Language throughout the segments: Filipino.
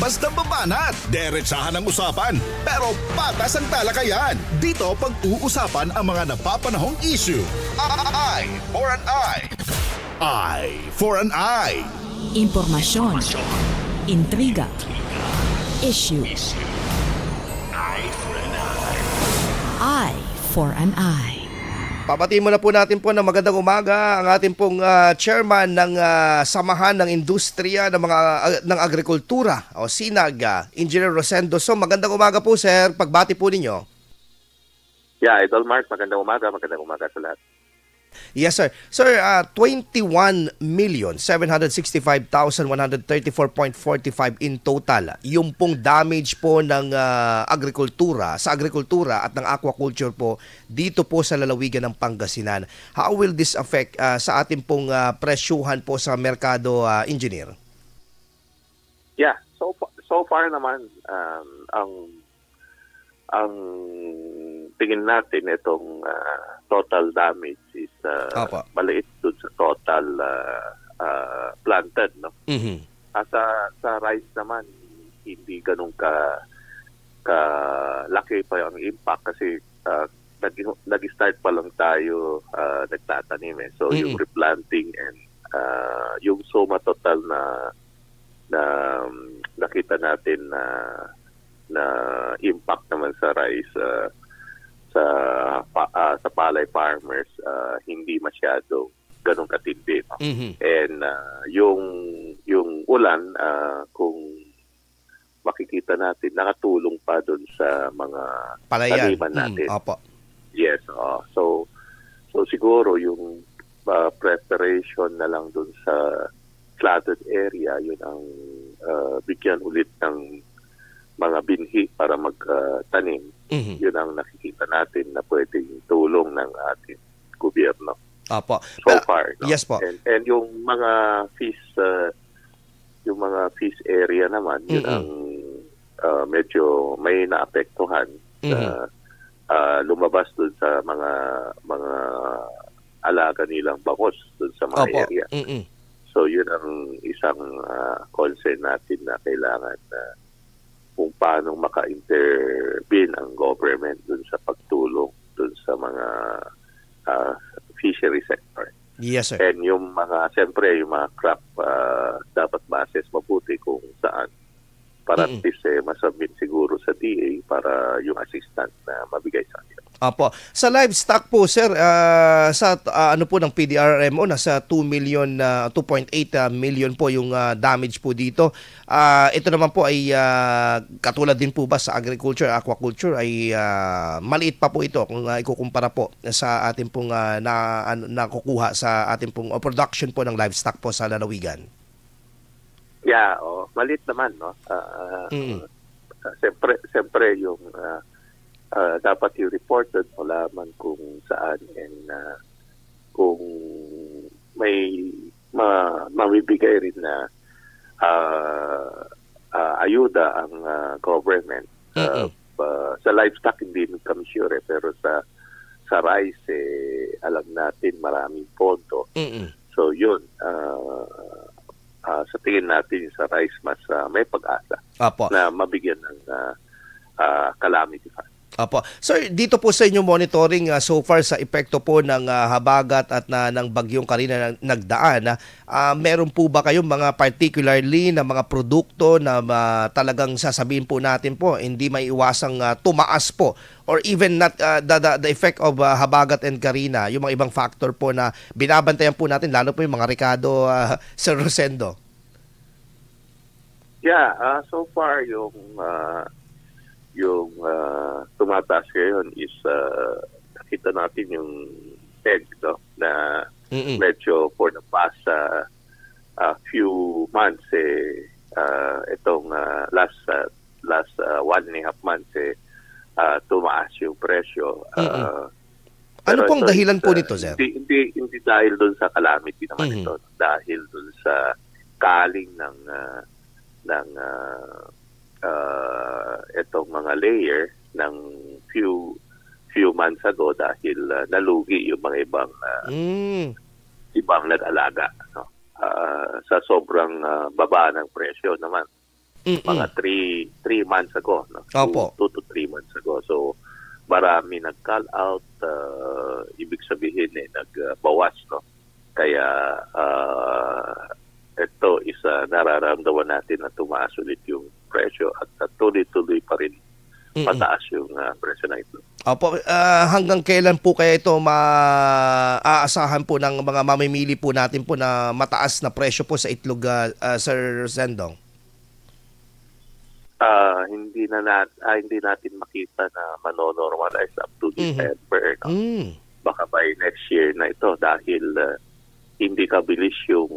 Basta babanat, derechahan ang usapan, pero patas ang talakayan. Dito pag-uusapan ang mga napapanahong issue. Eye for an eye. Eye for an eye. Impormasyon. Intriga. Issue. Eye for an eye. Eye for an eye. Papatiin muna po natin po ng magandang umaga ang ating pong chairman ng Samahan ng Industriya ng Agrikultura o SINAG, Engineer Rosendo. So magandang umaga po sir, pagbati po ninyo. Yeah, Idol Mark, magandang umaga sa lahat. Yes sir. Sir, 21,765,134.45 in total. Yung pong damage po ng sa agrikultura at ng aquaculture po dito po sa lalawigan ng Pangasinan. How will this affect sa ating pong presyuhan po sa merkado, engineer? Yeah, so far naman ang tingin natin itong total damage is maliit doon sa total planted, no? Mm-hmm. Sa rice naman hindi ganun ka laki pa yung impact kasi nag-start pa lang tayo nagtatanim eh. So yung replanting and yung suma total na nakita natin na impact naman sa rice sa palay farmers hindi masyado ganun katindi, no? Mm-hmm. And yung ulan kung makikita natin nakatulong pa doon sa mga taniman natin. Opo. Yes, so siguro yung preparation na lang doon sa flooded area, yun ang bigyan ulit ng mga binhi para magtanim. Mm-hmm. Yun ang nakikita natin na pwedeng tulong ng ating gobyerno. Opo. So far, no? Yes po. And yung mga fish area naman, yun ang medyo may naapektuhan. Lumabas dun sa mga alaga nilang bakos dun sa mga area. So yun ang isang concern natin na kailangan kung paano maka-intervene ang government dun sa pagtulong dun sa mga fishery sector. Yes, sir. And yung siyempre, yung mga crop dapat bases mabuti kung saan para at least masubmit siguro sa DA para yung assistance na mabigay sa akin. Apo. Sa livestock po, sir, sa ano po ng PDRMO, nasa 2.8 million po yung damage po dito. Ito naman po ay katulad din po ba sa agriculture, aquaculture ay maliit pa po ito kung ikukumpara po sa ating pong nakukuha sa ating pong production po ng livestock po sa lalawigan. Yeah, maliit naman, no? Siyempre yung dapat i-reported malaman kung saan and kung may mamibigay rin na ayuda ang government. Sa livestock hindi kami sure pero sa rice alam natin maraming pondo. So yun, sa tingin natin sa rice mas may pag-asa na mabigyan ng calamity fund. Apo. Sir, dito po sa inyong monitoring so far sa epekto po ng habagat at ng bagyong Karina nagdaan, meron po ba kayong mga particularly na mga produkto na talagang sasabihin po natin po hindi maiiwasang tumaas po or even not the effect of habagat and Karina, yung mga ibang factor po na binabantayan po natin lalo po yung mga Ricardo, Sir Rosendo? Yeah, so far yung tumataas ngayon is nakita natin yung egg, no, na medyo for the past few months itong last 1.5 months tumaas yung presyo. Ano pong dahilan po nito, sir? Hindi dahil doon sa calamity naman ito, dahil doon sa kaling ng itong mga layer ng few months ago dahil nalugi yung mga ibang nag-alaga, no? Sa sobrang baba ng presyo naman. mga 3 months ago, no? Opo. 2 to 3 months ago. So marami nag-call out, ibig sabihin nagbawas, no? Kaya ito isa nararamdaman natin na tumaas ulit yung presyo at tuloy-tuloy pa rin mataas yung presyo na ito. Opo, hanggang kailan po kaya ito maaasahan po ng mga mamimili po natin po na mataas na presyo po sa itlog, Sir Zendong? Hindi natin makita na mano-normalize up to December. No? Baka by next year na ito dahil hindi kabilis yung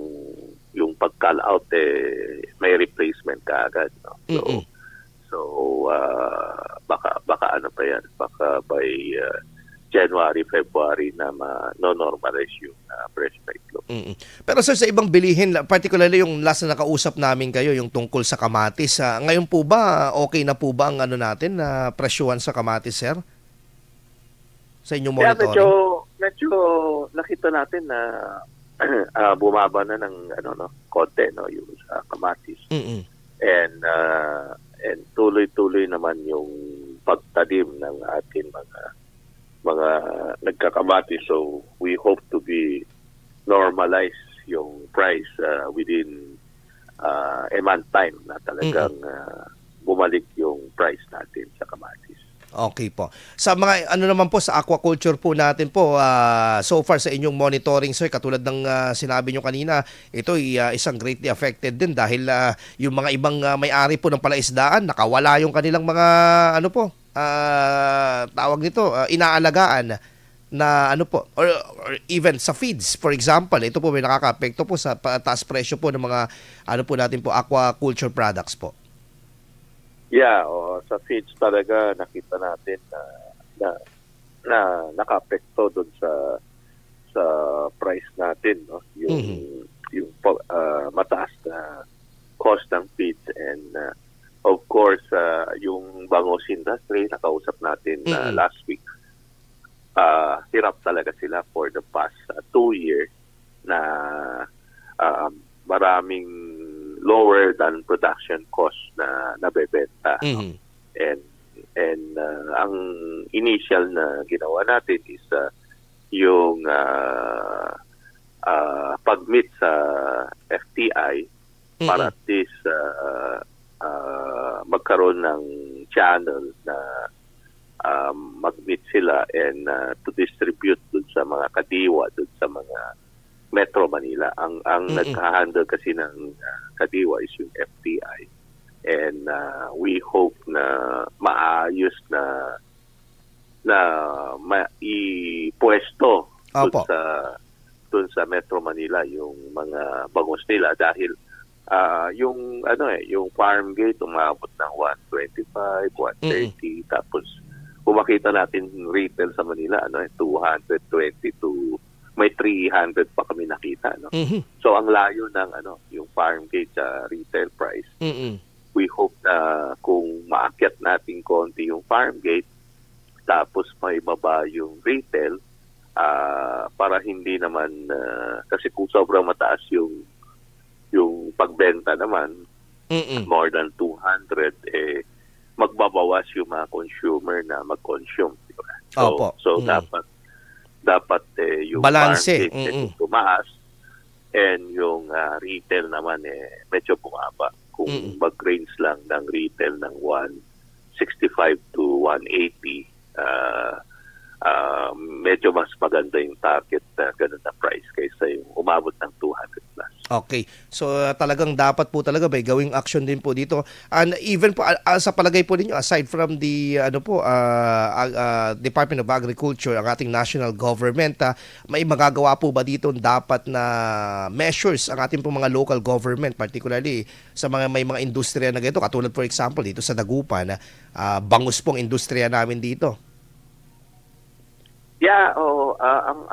pag-call out, may replacement kaagad. No? So baka ano pa yan, baka by January, February na ma-normalize yung presyo na itlog. Pero sir, sa ibang bilihin, particularly yung last na nakausap namin kayo, yung tungkol sa kamatis, ngayon po ba, okay na po ba ang ano natin na presyuhan sa kamatis, sir? Sa inyong monitoring? Medyo nakita natin na bumaba na ng konti, no, yung sa kamatis. And tuloy-tuloy naman yung pagtanim ng ating mga nagkakamati. So we hope to be normalize yung price within a month time na talagang bumalik yung price natin sa kamatis. Okay po. Sa mga ano naman po sa aquaculture po natin po, so far sa inyong monitoring, sir, katulad ng sinabi nyo kanina, ito isang greatly affected din dahil yung mga ibang may-ari po ng palaisdaan, nakawala yung kanilang mga tawag nito, inaalagaan na or even sa feeds, for example. Ito po may nakaka-apekto po sa taas presyo po ng mga po natin po aquaculture products po. Yeah, sa feeds talaga nakita natin na naka-apekto doon sa price natin, no? Yung mataas na cost ng feeds, and of course yung bangus industry nakausap natin last week. Hirap talaga sila for the past 2 years na maraming lower than production cost na nabebenta. And ang initial na ginawa natin is yung pag-meet sa FTI para at least magkaroon ng channel na mag-meet sila and to distribute dun sa mga kadiwa, dun sa mga Metro Manila. Ang nagka-handle kasi ng kadiwa is yung FTI. And we hope na maayos na maipuesto dun sa Metro Manila yung mga bangus nila dahil yung farm gate umabot ng 125, 130, tapos kung makita natin retail sa Manila 220 to may 300 pa kami nakita, no. So ang layo ng yung farm gate sa retail price. We hope na kung maakyat natin konti yung farm gate tapos may baba yung retail para hindi naman kasi kung sobrang mataas yung pagbenta naman more than 200 magbabawas yung mga consumer na mag-consume, diba? So dapat yung balanse tumaas and yung retail naman medyo bumaba. Kung mag-range lang ng retail ng 165 to 180, medyo mas maganda yung target na ganun na price kaysa yung umabot ng 200 plus. Okay. So talagang dapat po talaga may gawing action din po dito. And even po sa palagay po ninyo, aside from the Department of Agriculture, ang ating national government, may magagawa po ba dito dapat na measures ang ating po mga local government, particularly sa may mga industriya na ganito, katulad for example dito sa Dagupan, bangus pong industriya namin dito. Yeah, ang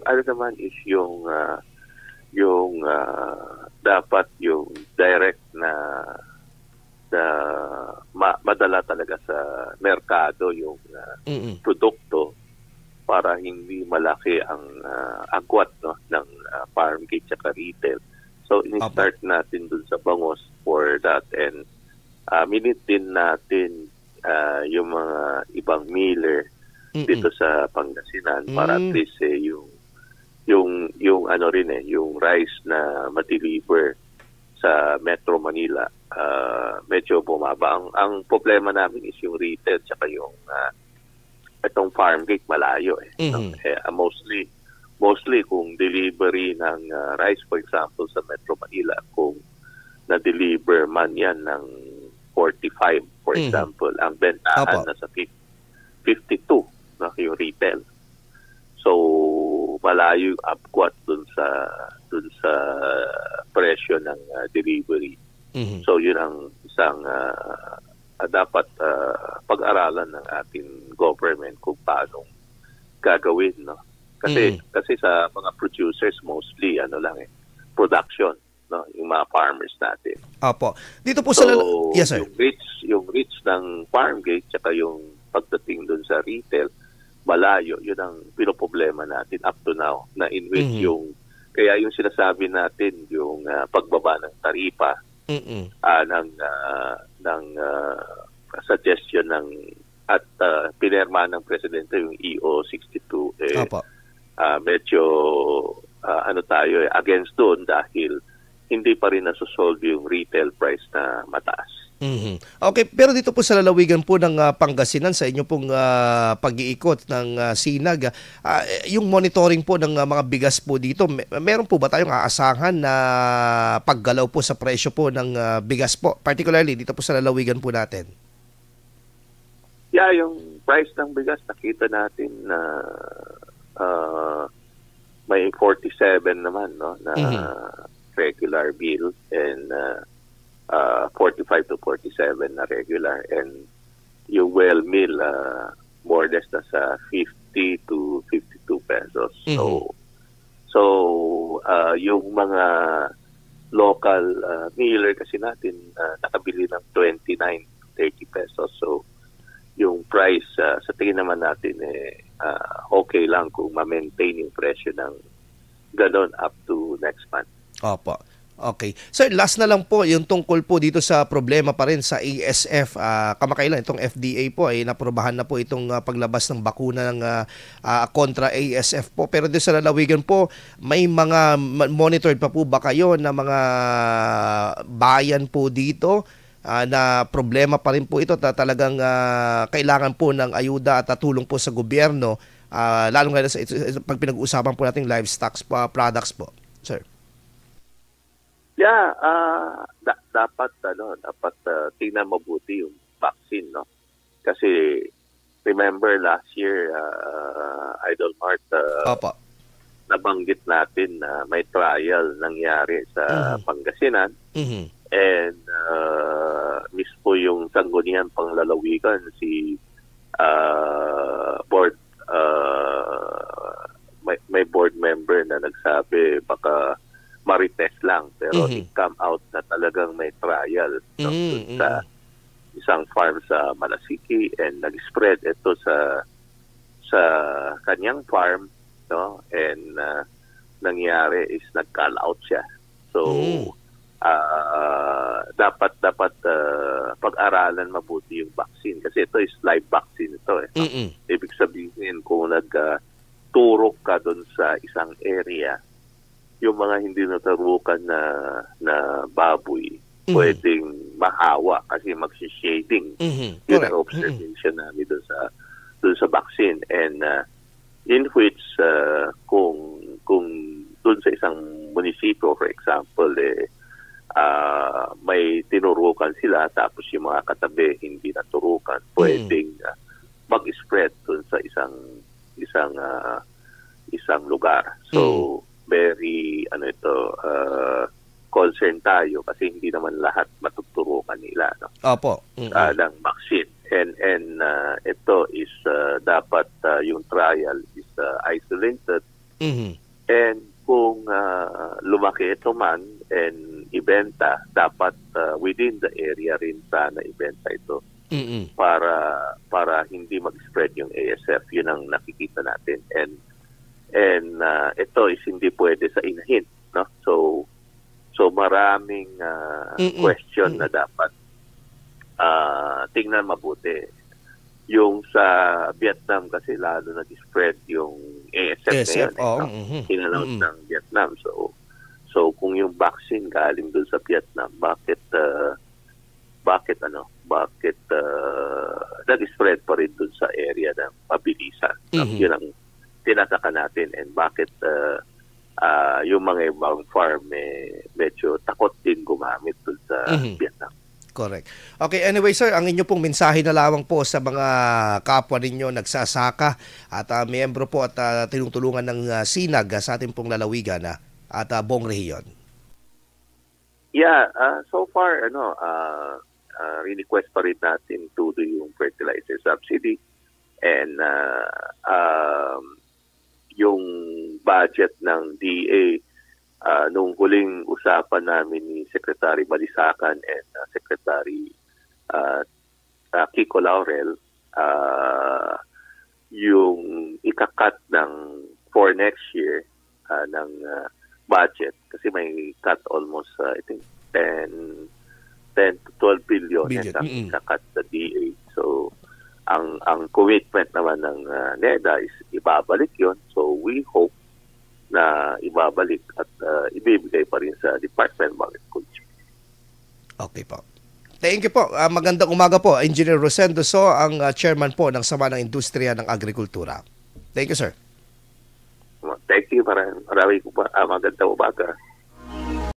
ano naman is yung dapat yung direct na madala talaga sa merkado yung produkto para hindi malaki ang agwat, no, ng farm gate at retail. So in-start natin dun sa bangus for that, and minute din natin yung mga ibang miller dito sa Pangasinan para at least yung ano rin yung rice na ma-deliver sa Metro Manila medyo bumaba. Ang problema namin is yung retail tsaka yung itong farm gate malayo mostly kung delivery ng rice for example sa Metro Manila, kung na-deliver man yan ng 45 for example, ang bentahan nasa 52 na yung retail. So malayo yung upquat dun sa presyo ng delivery. So yun ang isang dapat pag-aralan ng ating government kung paano gagawin, no? Kasi sa mga producers mostly production, no, yung mga farmers natin. Opo. Dito po sa yes sir. Yung reach ng farm gate tsaka yung pagdating dun sa retail malayo, yun ang pinoproblema natin up to now, na in which yung kaya yung sinasabi natin yung pagbaba ng taripa ng suggestion ng at pinirma ng presidente yung EO 62 medyo tayo against doon dahil hindi pa rin nasusolve yung retail price na mataas. Okay, pero dito po sa lalawigan po ng Pangasinan, sa inyo pong pag-iikot ng Sinag, yung monitoring po ng mga bigas po dito, meron po ba tayong aasahan na paggalaw po sa presyo po ng bigas po, particularly dito po sa lalawigan po natin? Yeah, yung price ng bigas, nakita natin na may 47 naman, no, na regular bill and 45 to 47 na regular, and yung well meal more or less nasa 50 to 52 pesos. So yung mga local miller kasi natin nakabili ng 29 30 pesos. So yung price sa tingin naman natin okay lang kung ma-maintain yung presyo ng ganon up to next month. Opo. Okay. Sir, last na lang po, yung tungkol po dito sa problema pa rin sa ASF. Kamakailan itong FDA po ay naprobahan na po itong paglabas ng bakuna ng kontra ASF po. Pero dito sa lalawigan po, may mga monitored pa po ba kayo na mga bayan po dito na problema pa rin po ito, talagang kailangan po ng ayuda at tulong po sa gobyerno, lalong lalo sa pag pinag-uusapan po natin livestock products po, sir? Yeah, dapat tingnan mabuti yung vaccine, no? Kasi remember last year Idol Mart nabanggit natin na may trial nangyari sa Pangasinan. And mismo yung Sangguniang Panglalawigan, si board may board member na nagsabi baka marites lang, pero it come out na talagang may trial sa isang farm sa Malasiki, and nag-spread ito sa kanyang farm, no, and nangyari is nag-call out siya. So dapat pag-aralan mabuti yung vaccine kasi ito is live vaccine ito Ibig sabihin kung nagturok ka doon sa isang area, yung mga hindi naturukan na baboy pwedeng mahawa kasi magsi-shading. Yun ang observation namin doon sa vaccine, and in which kung doon sa isang munisipyo for example may tinurukan sila tapos yung mga katabi hindi naturukan, pwedeng mag-spread doon sa isang lugar. So very concern tayo kasi hindi naman lahat matuturukan nila, no? Opo. Ng vaccine, and ito is dapat yung trial is isolated, and kung lumaki ito man and ibenta, dapat within the area rin sana ibenta ito para hindi mag-spread yung ASF. Yun ang nakikita natin, and ito is hindi pwede sa inahin, no? So maraming question na dapat tingnan mabuti. Yung sa Vietnam kasi lalo nag-spread yung ASF ngayon. In-announce ng Vietnam. So kung yung vaccine galing dun sa Vietnam, bakit nag-spread pa rin dun sa area ng pabilisan? Yun ang tinataka natin. And bakit yung mga ibang farm medyo takot din gumamit dun sa Vietnam. Correct. Okay, anyway sir, ang inyo pong mensahe na lamang po sa mga kapwa ninyo nagsasaka at miyembro po at tinutulungan ng SINAG sa ating pong lalawigan at buong rehiyon. Yeah, so far request pa rin natin tuloy yung fertilizer subsidy and yung budget ng DA nung huling usapan namin ni Secretary Balisacan and Secretary Kiko Laurel, yung ikakat for next year ng budget kasi may cut almost I think 10 to 12 billion ang ikakat sa DA. So ang commitment naman ng NEDA is ibabalik yon. So we hope na ibabalik at ibibigay pa rin sa Department of Agriculture. Okay po. Thank you po. Magandang umaga po. Engineer Rosendo So, ang chairman po ng Sama ng Industriya ng Agrikultura. Thank you, sir. Thank you. Marami po pa. Magandang umaga.